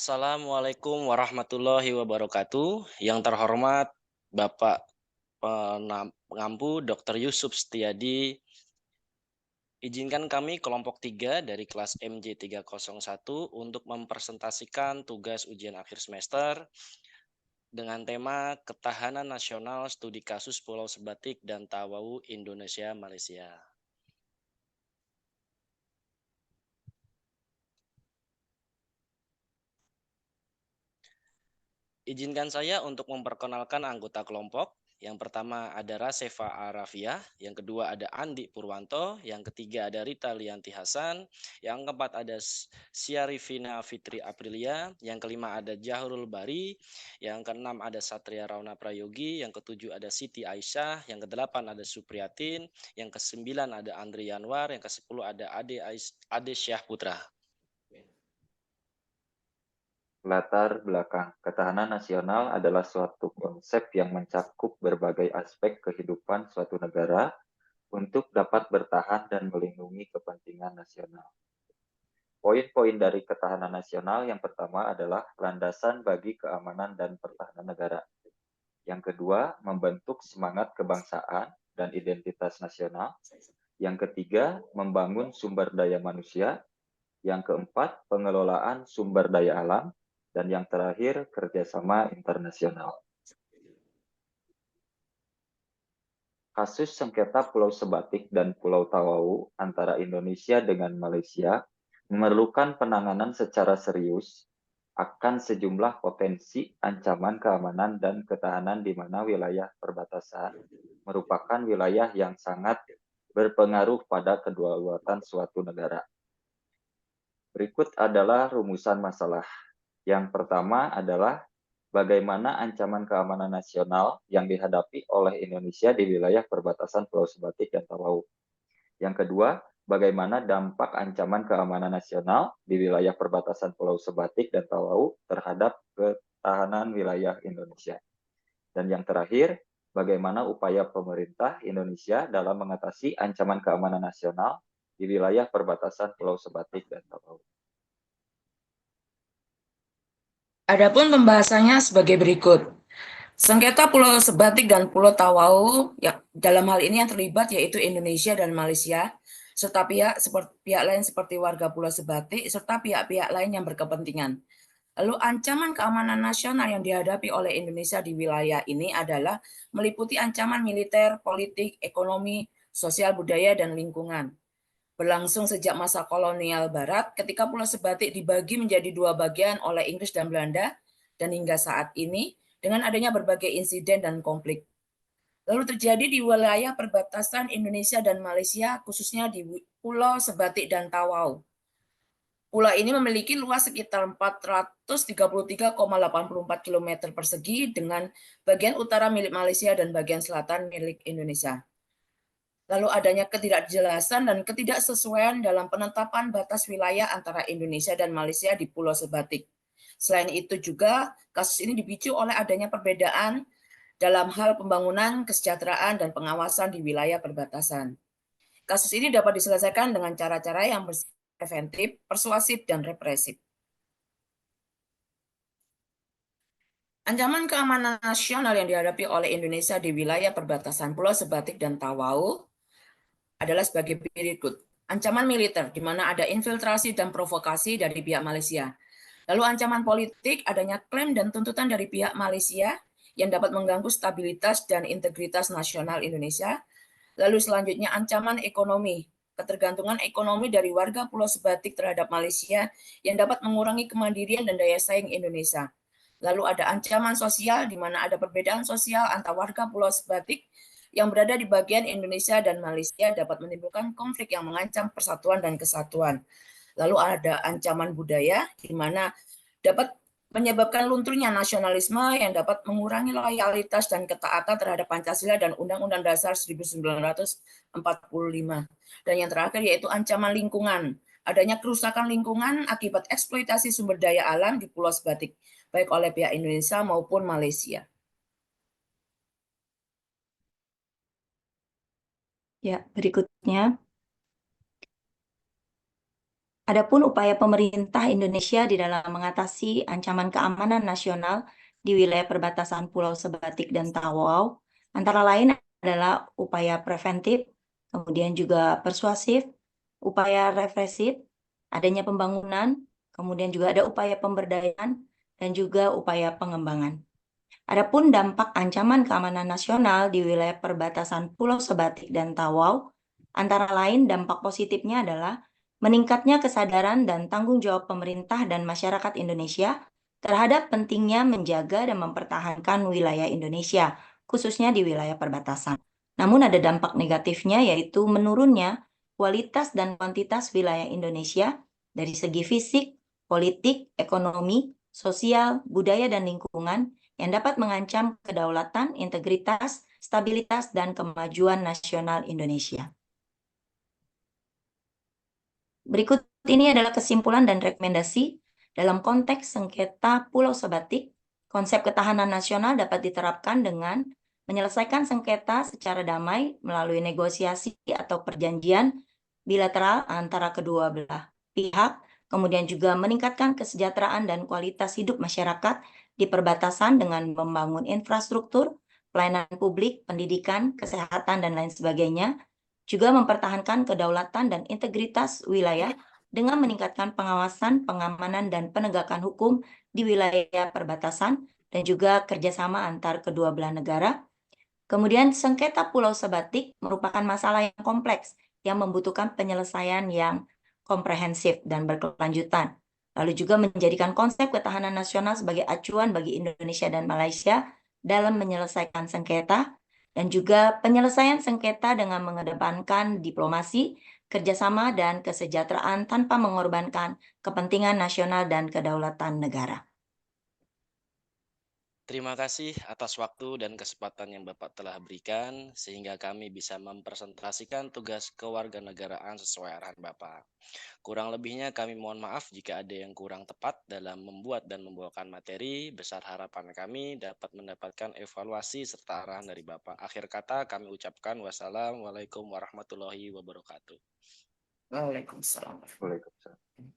Assalamualaikum warahmatullahi wabarakatuh. Yang terhormat Bapak Pengampu Dr. Yusuf Setiadi, izinkan kami kelompok 3 dari kelas MJ301 untuk mempresentasikan tugas ujian akhir semester dengan tema Ketahanan Nasional Studi Kasus Pulau Sebatik dan Tawau Indonesia Malaysia. Izinkan saya untuk memperkenalkan anggota kelompok. Yang pertama ada Rasefa Arafiah, yang kedua ada Andi Purwanto, yang ketiga ada Rita Lianti Hasan, yang keempat ada Syarifina Fitri Aprilia, yang kelima ada Jahrul Bari, yang keenam ada Satria Rauna Prayogi, yang ketujuh ada Siti Aisyah, yang kedelapan ada Supriyatin, yang kesembilan ada Andri Yanwar, yang kesepuluh ada Ade Syah Putra. Latar belakang ketahanan nasional adalah suatu konsep yang mencakup berbagai aspek kehidupan suatu negara untuk dapat bertahan dan melindungi kepentingan nasional. Poin-poin dari ketahanan nasional yang pertama adalah landasan bagi keamanan dan pertahanan negara. Yang kedua, membentuk semangat kebangsaan dan identitas nasional. Yang ketiga, membangun sumber daya manusia. Yang keempat, pengelolaan sumber daya alam. Dan yang terakhir, kerjasama internasional. Kasus sengketa Pulau Sebatik dan Pulau Tawau antara Indonesia dengan Malaysia memerlukan penanganan secara serius akan sejumlah potensi ancaman keamanan dan ketahanan di mana wilayah perbatasan merupakan wilayah yang sangat berpengaruh pada kedaulatan suatu negara. Berikut adalah rumusan masalah. Yang pertama adalah bagaimana ancaman keamanan nasional yang dihadapi oleh Indonesia di wilayah perbatasan Pulau Sebatik dan Tawau. Yang kedua, bagaimana dampak ancaman keamanan nasional di wilayah perbatasan Pulau Sebatik dan Tawau terhadap ketahanan wilayah Indonesia. Dan yang terakhir, bagaimana upaya pemerintah Indonesia dalam mengatasi ancaman keamanan nasional di wilayah perbatasan Pulau Sebatik dan Tawau. Adapun pembahasannya sebagai berikut. Sengketa Pulau Sebatik dan Pulau Tawau, ya, dalam hal ini yang terlibat yaitu Indonesia dan Malaysia, serta pihak lain seperti warga Pulau Sebatik, serta pihak-pihak lain yang berkepentingan. Lalu ancaman keamanan nasional yang dihadapi oleh Indonesia di wilayah ini adalah meliputi ancaman militer, politik, ekonomi, sosial budaya, dan lingkungan. Berlangsung sejak masa kolonial Barat, ketika Pulau Sebatik dibagi menjadi dua bagian oleh Inggris dan Belanda, dan hingga saat ini dengan adanya berbagai insiden dan konflik. Lalu terjadi di wilayah perbatasan Indonesia dan Malaysia, khususnya di Pulau Sebatik dan Tawau. Pulau ini memiliki luas sekitar 433,84 km persegi dengan bagian utara milik Malaysia dan bagian selatan milik Indonesia. Lalu adanya ketidakjelasan dan ketidaksesuaian dalam penetapan batas wilayah antara Indonesia dan Malaysia di Pulau Sebatik. Selain itu juga, kasus ini dipicu oleh adanya perbedaan dalam hal pembangunan, kesejahteraan, dan pengawasan di wilayah perbatasan. Kasus ini dapat diselesaikan dengan cara-cara yang bersifat preventif, persuasif, dan represif. Ancaman keamanan nasional yang dihadapi oleh Indonesia di wilayah perbatasan Pulau Sebatik dan Tawau adalah sebagai berikut. Ancaman militer, di mana ada infiltrasi dan provokasi dari pihak Malaysia. Lalu ancaman politik, adanya klaim dan tuntutan dari pihak Malaysia yang dapat mengganggu stabilitas dan integritas nasional Indonesia. Lalu selanjutnya ancaman ekonomi, ketergantungan ekonomi dari warga Pulau Sebatik terhadap Malaysia yang dapat mengurangi kemandirian dan daya saing Indonesia. Lalu ada ancaman sosial, di mana ada perbedaan sosial antara warga Pulau Sebatik yang berada di bagian Indonesia dan Malaysia dapat menimbulkan konflik yang mengancam persatuan dan kesatuan. Lalu ada ancaman budaya, di mana dapat menyebabkan lunturnya nasionalisme yang dapat mengurangi loyalitas dan ketaatan terhadap Pancasila dan Undang-Undang Dasar 1945. Dan yang terakhir yaitu ancaman lingkungan, adanya kerusakan lingkungan akibat eksploitasi sumber daya alam di Pulau Sebatik, baik oleh pihak Indonesia maupun Malaysia. Ya, berikutnya. Adapun upaya pemerintah Indonesia di dalam mengatasi ancaman keamanan nasional di wilayah perbatasan Pulau Sebatik dan Tawau, antara lain adalah upaya preventif, kemudian juga persuasif, upaya represif, adanya pembangunan, kemudian juga ada upaya pemberdayaan, dan juga upaya pengembangan. Adapun dampak ancaman keamanan nasional di wilayah perbatasan Pulau Sebatik dan Tawau, antara lain dampak positifnya adalah meningkatnya kesadaran dan tanggung jawab pemerintah dan masyarakat Indonesia terhadap pentingnya menjaga dan mempertahankan wilayah Indonesia, khususnya di wilayah perbatasan. Namun ada dampak negatifnya, yaitu menurunnya kualitas dan kuantitas wilayah Indonesia dari segi fisik, politik, ekonomi, sosial, budaya, dan lingkungan yang dapat mengancam kedaulatan, integritas, stabilitas, dan kemajuan nasional Indonesia. Berikut ini adalah kesimpulan dan rekomendasi dalam konteks sengketa Pulau Sebatik. Konsep ketahanan nasional dapat diterapkan dengan menyelesaikan sengketa secara damai melalui negosiasi atau perjanjian bilateral antara kedua belah pihak, kemudian juga meningkatkan kesejahteraan dan kualitas hidup masyarakat di perbatasan dengan membangun infrastruktur, pelayanan publik, pendidikan, kesehatan, dan lain sebagainya, juga mempertahankan kedaulatan dan integritas wilayah dengan meningkatkan pengawasan, pengamanan, dan penegakan hukum di wilayah perbatasan, dan juga kerjasama antar kedua belah negara. Kemudian sengketa Pulau Sebatik merupakan masalah yang kompleks yang membutuhkan penyelesaian yang komprehensif dan berkelanjutan. Lalu juga menjadikan konsep ketahanan nasional sebagai acuan bagi Indonesia dan Malaysia dalam menyelesaikan sengketa, dan juga penyelesaian sengketa dengan mengedepankan diplomasi, kerjasama, dan kesejahteraan tanpa mengorbankan kepentingan nasional dan kedaulatan negara. Terima kasih atas waktu dan kesempatan yang Bapak telah berikan sehingga kami bisa mempresentasikan tugas kewarganegaraan sesuai arahan Bapak. Kurang lebihnya kami mohon maaf jika ada yang kurang tepat dalam membuat dan membawakan materi. Besar harapan kami dapat mendapatkan evaluasi serta arahan dari Bapak. Akhir kata kami ucapkan wassalamualaikum warahmatullahi wabarakatuh. Waalaikumsalam. Waalaikumsalam.